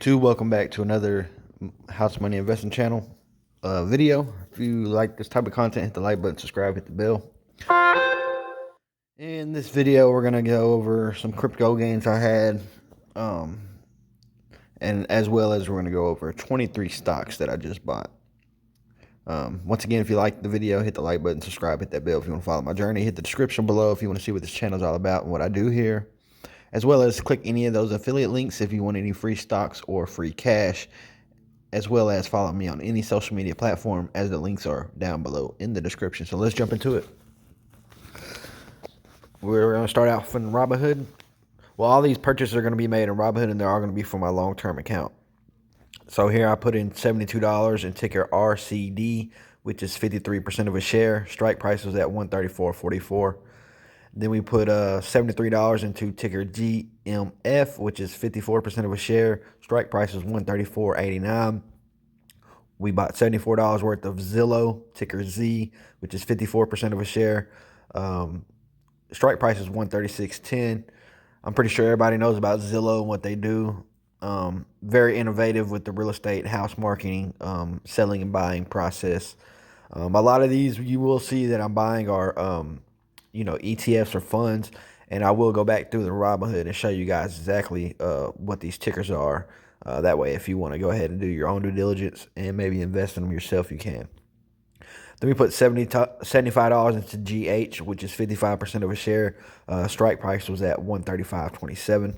Welcome back to another House Money Investing Channel video. If you like this type of content, hit the like button, subscribe, hit the bell. In this video, we're gonna go over some crypto gains I had, and as well as we're gonna go over 23 stocks that I just bought. Once again, if you like the video, hit the like button, subscribe, hit that bell if you want to follow my journey. Hit the description below if you want to see what this channel is all about and what I do here, as well as click any of those affiliate links if you want any free stocks or free cash, as well as follow me on any social media platform, as the links are down below in the description. So let's jump into it. We're going to start out from Robinhood. Well, all these purchases are going to be made in Robinhood, and they're all going to be for my long-term account. So here I put in $72 in ticker RCD, which is 53% of a share. Strike price was at $134.44. Then we put $73 into ticker GMF, which is 54% of a share. Strike price is $134.89. We bought $74 worth of Zillow, ticker Z, which is 54% of a share. Strike price is $136.10. I'm pretty sure everybody knows about Zillow and what they do. Very innovative with the real estate house marketing, selling and buying process. A lot of these you will see that I'm buying are ETFs or funds, and I will go back through the Robinhood and show you guys exactly what these tickers are. That way, if you want to go ahead and do your own due diligence and maybe invest in them yourself, you can. Then we put $75 into GH, which is 55% of a share. Strike price was at $135.27.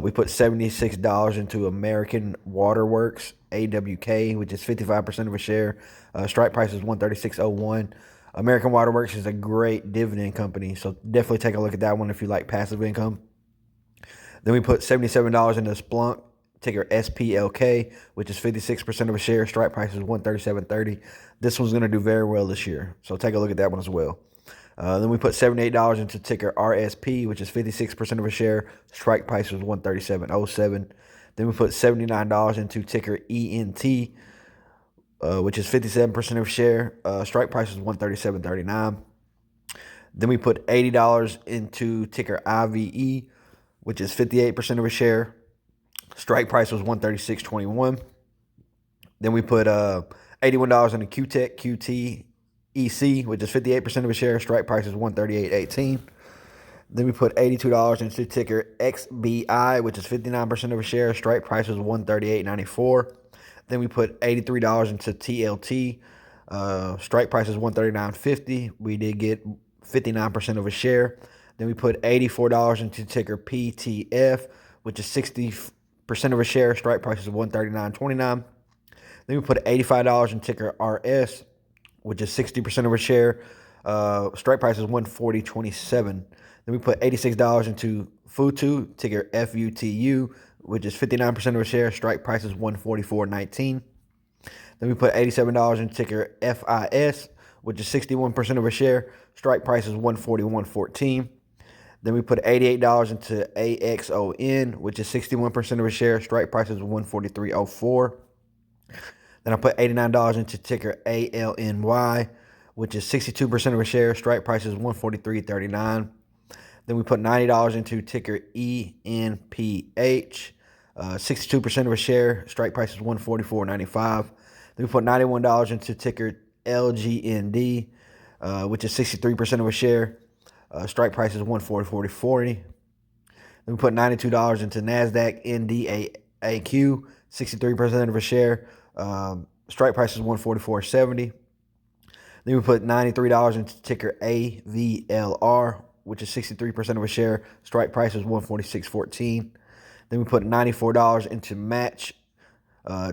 We put $76 into American Waterworks, AWK, which is 55% of a share. Strike price is $136.01. American Waterworks is a great dividend company, so definitely take a look at that one if you like passive income. Then we put $77 into Splunk, ticker SPLK, which is 56% of a share. Strike price is $137.30. This one's going to do very well this year, so take a look at that one as well. Then we put $78 into ticker RSP, which is 56% of a share. Strike price was $137.07. Then we put $79 into ticker ENT, which is 57% of a share. Strike price is $137.39. Then we put $80 into ticker IVE, which is 58% of a share. Strike price was $136.21. Then we put $81 into QTech, QTEC, which is 58% of a share. Strike price is $138.18. Then we put $82 into ticker XBI, which is 59% of a share. Strike price was $138.94. Then we put $83 into TLT. Strike price is $139.50. We did get 59% of a share. Then we put $84 into ticker PTF, which is 60% of a share. Strike price is $139.29. Then we put $85 in ticker RS, which is 60% of a share. Strike price is $140.27. Then we put $86 into FUTU, ticker FUTU, which is 59% of a share. Strike price is $144.19. Then we put $87 in ticker FIS, which is 61% of a share. Strike price is $141.14. Then we put $88 into AXON, which is 61% of a share. Strike price is $143.04. Then I put $89 into ticker ALNY, which is 62% of a share. Strike price is $143.39. Then we put $90 into ticker ENPH, 62% of a share. Strike price is $144.95. Then we put $91 into ticker LGND, which is 63% of a share. Strike price is $144.40. Then we put $92 into NASDAQ NDAQ, 63% of a share. Strike price is $144.70. Then we put $93 into ticker AVLR, which is 63% of a share. Strike price is $146.14. Then we put $94 into Match,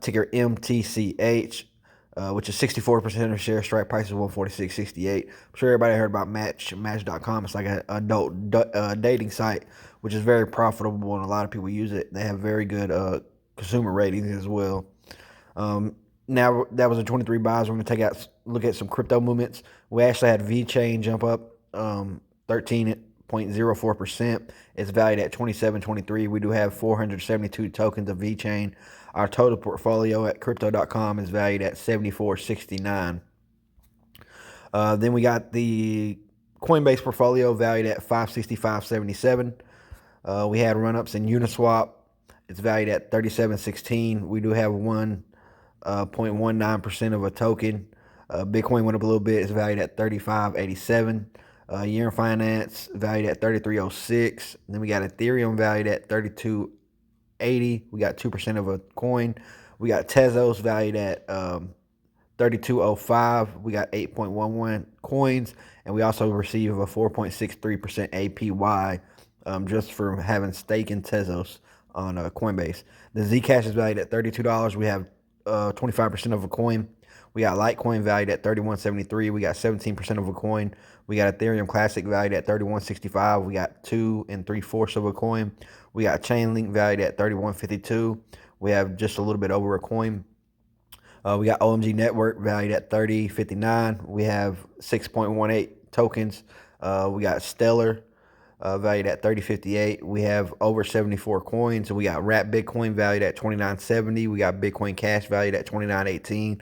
ticker MTCH, which is 64% of a share. Strike price is $146.68. I'm sure everybody heard about Match.com. It's like an adult dating site, which is very profitable, and a lot of people use it. They have very good consumer ratings as well. Now that was a 23 buys. We're going to look at some crypto movements. We actually had VeChain jump up 13.04%. It's valued at $27.23. We do have 472 tokens of VeChain. Our total portfolio at crypto.com is valued at $74.69. Then we got the Coinbase Portfolio valued at $565.77. We had run-ups in Uniswap, It's valued at 37.16. We do have 0.19% of a token. Bitcoin went up a little bit. It's valued at 35.87. Year finance valued at 33.06. Then we got Ethereum valued at 32.80. We got 2% of a coin. We got Tezos valued at 32.05. We got 8.11 coins, and we also receive a 4.63% APY just for having stake in Tezos on Coinbase. The Zcash is valued at $32. We have 25% of a coin. We got Litecoin valued at 31.73. We got 17% of a coin. We got Ethereum Classic valued at 31.65. We got 2 3/4 of a coin. We got Chainlink valued at 31.52. We have just a little bit over a coin. We got OMG Network valued at 30.59. We have 6.18 tokens. We got Stellar valued at 30.58. We have over 74 coins. We got Wrap Bitcoin valued at 29.70. We got Bitcoin Cash valued at 29.18.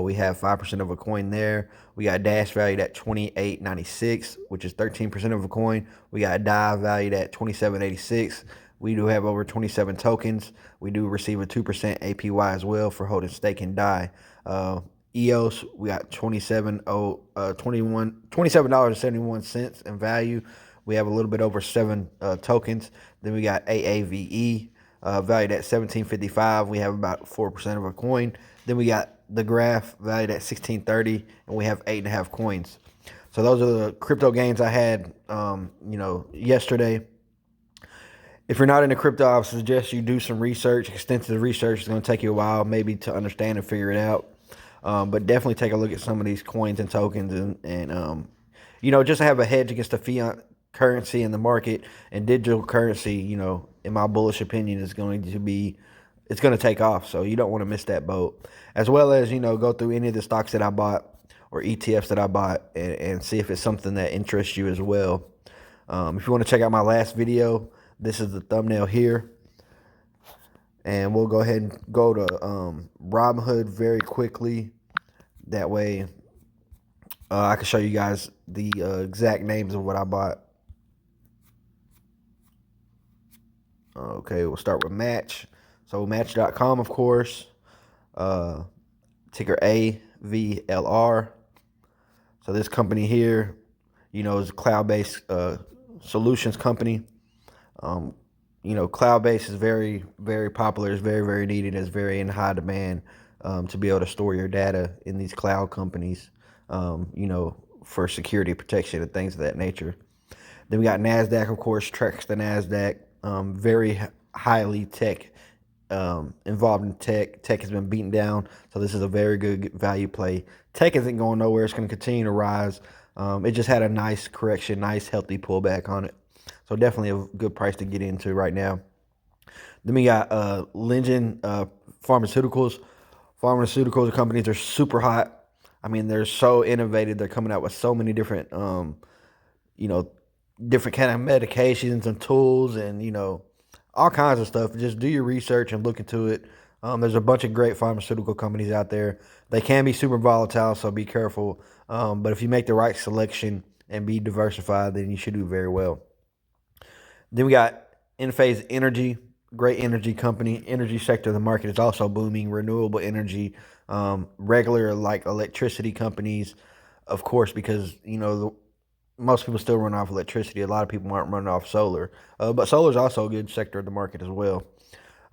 We have 5% of a coin there. We got Dash valued at 28.96, which is 13% of a coin. We got DAI valued at 27.86. We do have over 27 tokens. We do receive a 2% APY as well for holding stake in DAI. EOS, we got $27.71 in value. We have a little bit over 7 tokens. Then we got AAVE valued at 17.55. We have about 4% of a coin. Then we got the Graph valued at 16.30, and we have 8.5 coins. So those are the crypto gains I had, yesterday. If you're not into crypto, I would suggest you do some research. Extensive research is going to take you a while, maybe to understand and figure it out. But definitely take a look at some of these coins and tokens, and just have a hedge against the fiat currency in the market. And digital currency, in my bullish opinion, it's going to take off. So you don't want to miss that boat. As well as, go through any of the stocks that I bought or ETFs that I bought and see if it's something that interests you as well. If you want to check out my last video, this is the thumbnail here. And we'll go ahead and go to Robinhood very quickly. That way I can show you guys the exact names of what I bought. Okay, we'll start with Match. So Match.com, of course. Ticker AVLR. So this company here, is a cloud-based solutions company. Cloud-based is very, very popular. It's very, very needed. It's very in high demand to be able to store your data in these cloud companies, for security protection and things of that nature. Then we got NASDAQ, of course, tracks the NASDAQ. Very highly tech, involved in tech. Tech has been beaten down, so this is a very good value play. Tech isn't going nowhere. It's going to continue to rise. It just had a nice correction, nice healthy pullback on it. So definitely a good price to get into right now. Then we got Legend Pharmaceuticals. Pharmaceutical companies are super hot. I mean, they're so innovative. They're coming out with so many different, different kind of medications and tools and, all kinds of stuff. Just do your research and look into it. There's a bunch of great pharmaceutical companies out there. They can be super volatile, so be careful. But if you make the right selection and be diversified, then you should do very well. Then we got Enphase Energy, great energy company. Energy sector of the market is also booming. Renewable energy, regular like electricity companies, of course, because most people still run off electricity. A lot of people aren't running off solar, but solar is also a good sector of the market as well.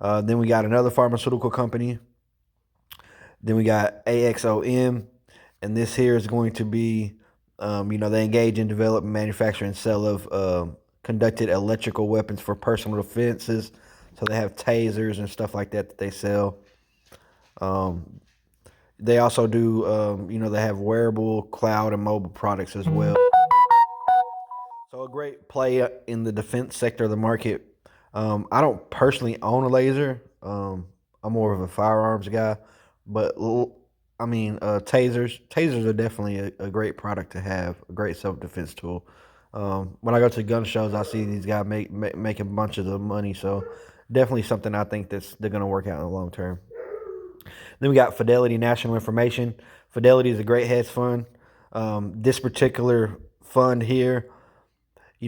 Then we got another pharmaceutical company. Then we got AXOM, and this here is going to be, they engage in development, manufacture, and sale of conducted electrical weapons for personal defenses. So they have tasers and stuff like that they sell. They also do, they have wearable, cloud, and mobile products as well. So a great play in the defense sector of the market. I don't personally own a laser. I'm more of a firearms guy, but tasers are definitely a great product to have, a great self-defense tool. When I go to gun shows, I see these guys making a bunch of the money. So definitely something I think they're going to work out in the long term. Then we got Fidelity National Information. Fidelity is a great hedge fund. This particular fund here,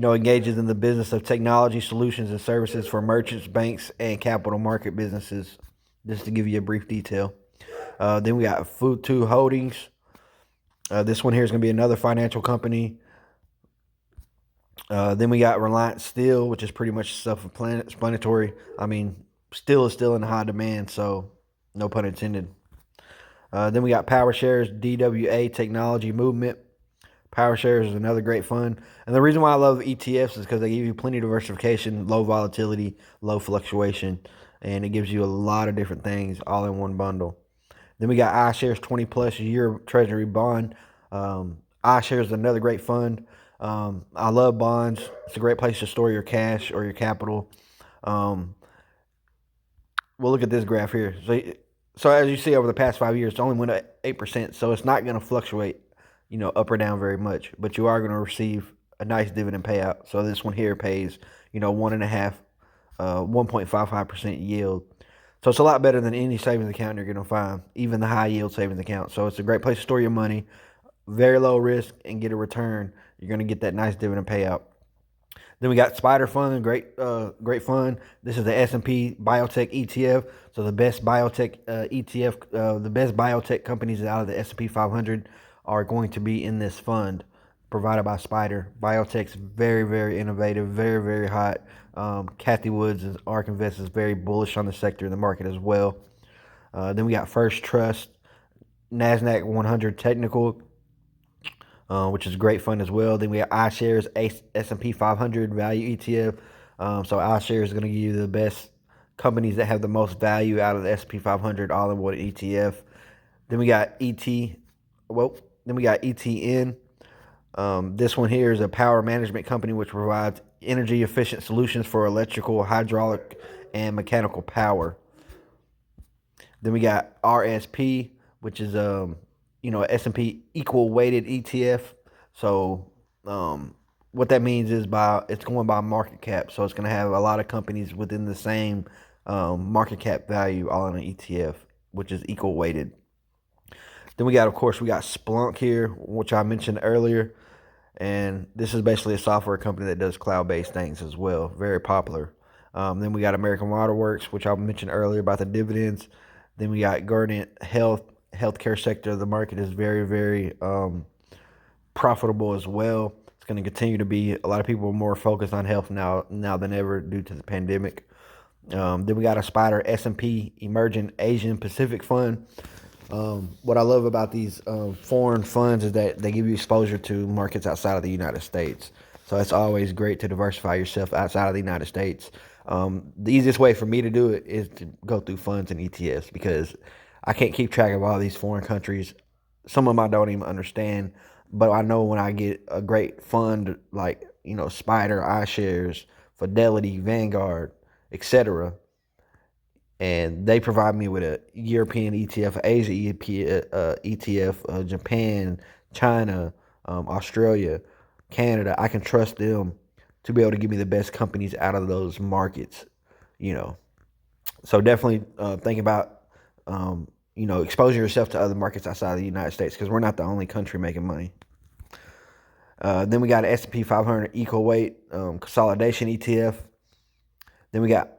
engages in the business of technology solutions and services for merchants, banks, and capital market businesses. Just to give you a brief detail. Then we got Futu Holdings. This one here is going to be another financial company. Then we got Reliance Steel, which is pretty much self-explanatory. I mean, steel is still in high demand, so no pun intended. Then we got PowerShares, DWA Technology Movement. PowerShares is another great fund. And the reason why I love ETFs is because they give you plenty of diversification, low volatility, low fluctuation, and it gives you a lot of different things all in one bundle. Then we got iShares 20+ year Treasury bond. iShares is another great fund. I love bonds. It's a great place to store your cash or your capital. We'll look at this graph here. So as you see, over the past 5 years, it's only went up 8%. So it's not going to fluctuate, up or down very much. But you are going to receive a nice dividend payout. So this one here pays, 1.55% yield. So it's a lot better than any savings account you're going to find, even the high yield savings account. So it's a great place to store your money, very low risk, and get a return. You're going to get that nice dividend payout. Then we got Spider Fund, great fund. This is the S&P Biotech ETF. So the best biotech ETF, the best biotech companies out of the S&P 500 are going to be in this fund provided by Spider. Biotech's very, very innovative, very, very hot. Kathy Woods and ARK Invest is very bullish on the sector in the market as well. Then we got First Trust, NASDAQ 100 Technical, which is a great fund as well. Then we have iShares S&P 500 Value ETF. So iShares is going to give you the best companies that have the most value out of the S&P 500 all in one ETF. Then we got ETN. This one here is a power management company which provides energy efficient solutions for electrical, hydraulic, and mechanical power. Then we got RSP, which is S&P equal weighted ETF. So what that means is it's going by market cap. So it's going to have a lot of companies within the same market cap value all in an ETF, which is equal weighted. Then we got Splunk here, which I mentioned earlier. And this is basically a software company that does cloud-based things as well. Very popular. Then we got American Waterworks, which I mentioned earlier about the dividends. Then we got Guardant healthcare sector of the market is very, very profitable as well. It's going to continue to be. A lot of people are more focused on health now than ever due to the pandemic. Then we got a Spider S&P Emerging Asian Pacific Fund. What I love about these foreign funds is that they give you exposure to markets outside of the United States. So it's always great to diversify yourself outside of the United States. The easiest way for me to do it is to go through funds and ETFs because I can't keep track of all these foreign countries. Some of them I don't even understand, but I know when I get a great fund like, Spider, iShares, Fidelity, Vanguard, etc., and they provide me with a European ETF, Asia ETF, Japan, China, Australia, Canada. I can trust them to be able to give me the best companies out of those markets, So definitely think about, exposing yourself to other markets outside of the United States because we're not the only country making money. Then we got an S&P 500 equal weight consolidation ETF. Then we got,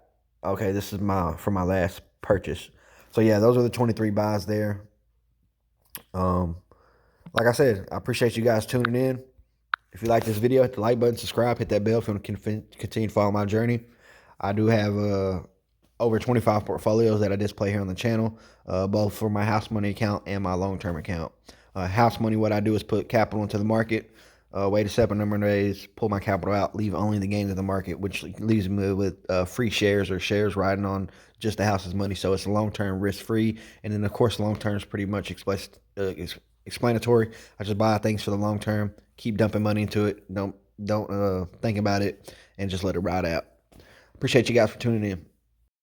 this is for my last purchase. So yeah, those are the 23 buys there. Like I said, I appreciate you guys tuning in. If you like this video, hit the like button, subscribe, hit that bell if you want to continue to follow my journey. I do have over 25 portfolios that I display here on the channel, both for my house money account and my long-term account. House money, what I do is put capital into the market, wait a separate number of days, pull my capital out, leave only the gains of the market, which leaves me with free shares or shares riding on just the house's money. So it's long-term risk-free. And then, of course, long-term is pretty much explanatory. I just buy things for the long term, keep dumping money into it. Don't think about it and just let it ride out. Appreciate you guys for tuning in.